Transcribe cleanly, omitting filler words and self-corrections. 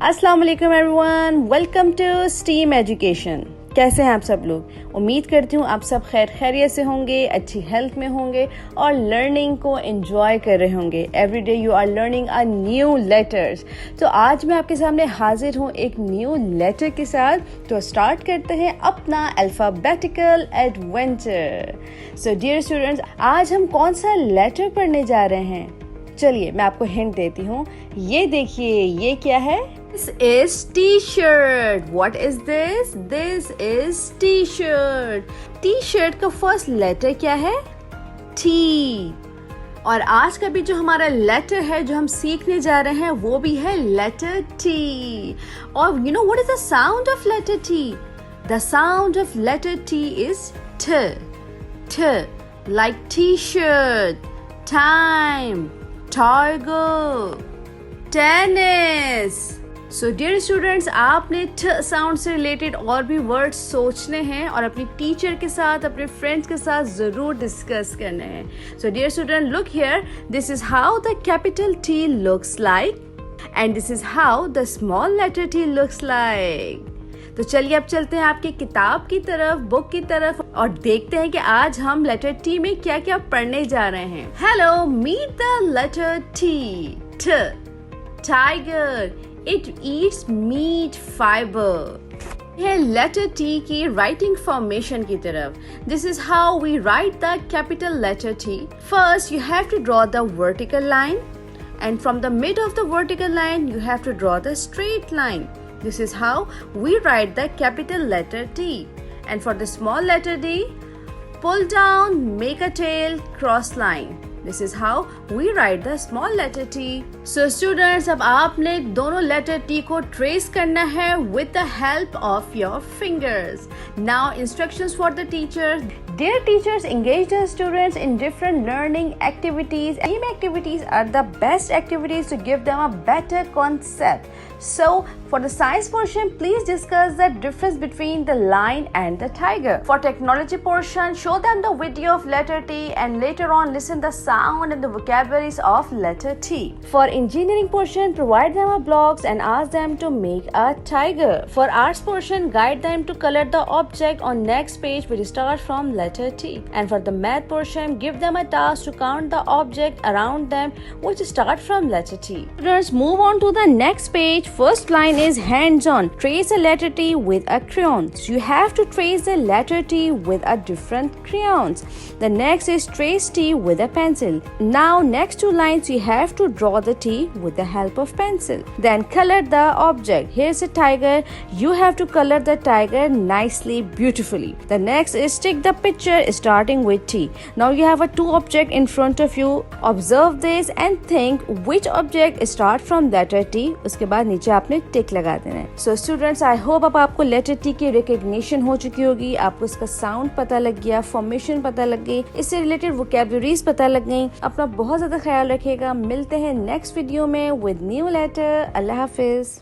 अस्सलाम वालेकुम everyone, welcome to STEAM Education. कैसे हैं आप सब लोग? उम्मीद करती हूँ आप सब खैर खैरियत से होंगे, अच्छी हेल्थ में होंगे और लर्निंग को एंजॉय कर रहे होंगे। Every day you are learning a new letters. तो आज मैं आपके सामने हाजिर हूँ एक न्यू लेटर के साथ। तो स्टार्ट करते हैं अपना alphabetical adventure. So dear students, आज हम कौन सा लेटर पढ़ने जा रहे हैं? चलिए मैं आपको हिंट देती हूँ। ये देखिए, ये क्या है? This is T-shirt. What is this? This is T-shirt. T-shirt का फर्स्ट लेटर क्या है? T. और आज का भी जो हमारा लेटर है जो हम सीखने जा रहे हैं वो भी है लेटर T. और you know what is the sound of letter T? The sound of letter T is T. T. Like T-shirt, time, tiger, tennis. So dear students, आपने ठ साउंड से रिलेटेड और भी वर्ड्स सोचने हैं और अपनी टीचर के साथ, अपने फ्रेंड्स के साथ ज़रूर डिस्कस करने हैं। So dear student, look here, this is how the capital T looks like and this is how the small letter T looks like. तो चलिए अब चलते हैं आपकी किताब की तरफ, बुक की तरफ, और देखते हैं कि आज हम लेटर टी में क्या क्या पढ़ने जा रहे हैं। Hello, meet the letter T. ठ, tiger, it eats meat fiber. है लेटर टी की राइटिंग फॉर्मेशन की तरफ। This is how we write the capital letter T. First you have to draw the vertical line and from the mid of the vertical line you have to draw the straight line. This is how we write the capital letter T. And for the small letter D, pull down, make a tail, cross line. This is how we write the small letter T. So students, अब आपने दोनों letter T को trace करना है with the help of your fingers. Now instructions for the teachers. Dear teachers, engage the students in different learning activities. Team activities are the best activities to give them a better concept. So for the science portion, please discuss the difference between the lion and the tiger. For technology portion, show them the video of letter T and later on listen the sound and the vocabularies of letter T. For engineering portion, provide them a blocks and ask them to make a tiger. For arts portion, guide them to color the object on next page which starts from letter T. And for the math portion, give them a task to count the object around them which start from letter T. Students, move on to the next page. First line is hands-on. Trace a letter T with a crayon. So you have to trace the letter T with a different crayons. The next is trace T with a pencil. Now next two lines you have to draw the T with the help of pencil. Then color the object. Here's a tiger. You have to color the tiger nicely, beautifully. The next is stick the picture starting with T. Now you have a two object in front of you. Observe this and think which object start from letter T. उसके बाद नीचे आपने टिक लगा देना है। So students, I hope अब आपको letter T की रिकग्निशन हो चुकी होगी, आपको इसका साउंड पता लग गया, फॉर्मेशन पता लग गई, इससे रिलेटेड वोकैबुलरीज पता लग गई। अपना बहुत ज्यादा ख्याल रखिएगा। मिलते हैं नेक्स्ट वीडियो में विद न्यू लेटर। अल्लाह हाफिज।